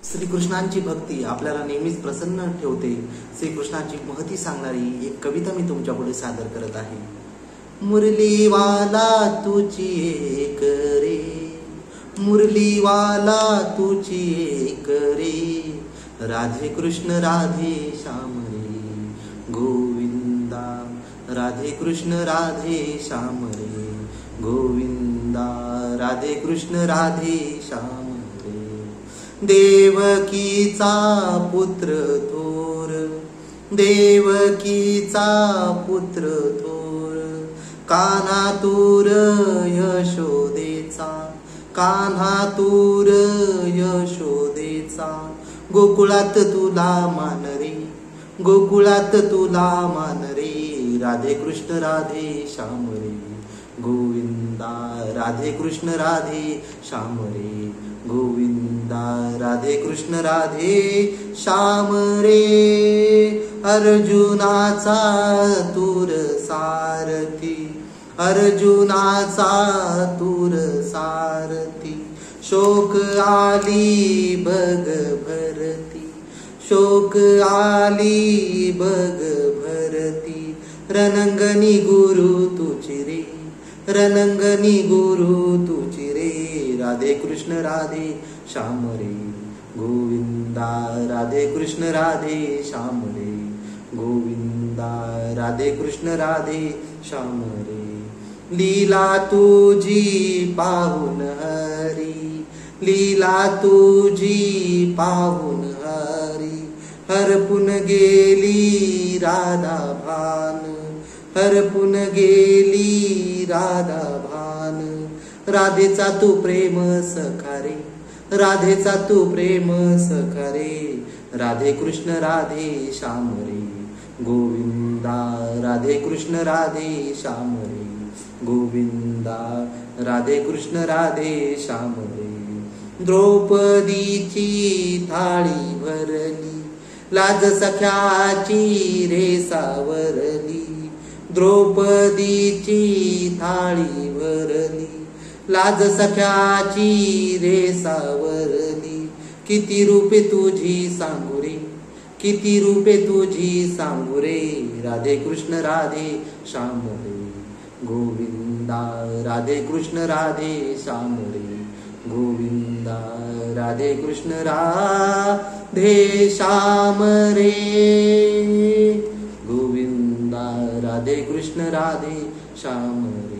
श्रीकृष्णांची भक्ती आपल्याला नेहमीच प्रसन्न ठेवते. श्रीकृष्णांची महती सांगणारी एक कविता मी तुमच्यापुढे सादर करत आहे. मुरलीवाला तुझी एक रे, मुरलीवाला तुझी एक रे, राधे कृष्ण राधे श्याम रे गोविंदा, राधे कृष्ण राधे श्याम रे गोविंदा, राधे कृष्ण राधे श्याम रे. देवकीचा पुत्र थोर, देवकीचा पुत्र थोर, कान्हा तूर यशोदेचा, कान्हा तूर यशोदेचा, गोकुळात तुला मान रे, गोकुळात तुला मान रे, राधे कृष्ण राधे श्याम रे गोविंदा, राधे कृष्ण राधे श्याम रे गोविंदा, राधे कृष्ण राधे श्याम रे. अर्जुनाचा तूर सारथी, अर्जुनाचा तूर सारथी, शोक आली बग भरती, शोक आली बग भरती, रणंगनी गुरु तुझी रे, रणंगनी गुरु तुझी रे, राधे कृष्ण राधे श्याम रे गोविंदा, राधे कृष्ण राधे श्याम रे गोविंदा, राधे कृष्ण राधे श्याम रे. लीला तुझी पाहून हरी, लीला तुझी पाहून हरी, हरपून गेली राधा भान, हरपून गेली राधा भान, राधेचा तू प्रेम सखारे, राधेचा तू प्रेम सखारे, राधे कृष्ण राधे श्याम रे गोविंदा, राधे कृष्ण राधे श्याम रे गोविंदा, राधे कृष्ण राधे श्याम रे. द्रौपदीची थाळी भरली, लाज सख्याची रेसावरली, द्रौपदीची थाळी भरली, लाज सख्याची रेसावरली, किती रूपे तुझी सांगू रे, किती रूपे तुझी सांगू रे, राधे कृष्ण राधे श्याम रे गोविंदा, राधे कृष्ण राधे श्याम रे गोविंदा, राधे कृष्ण राधे श्याम रे गोविंदा, राधे कृष्ण राधे श्याम रे.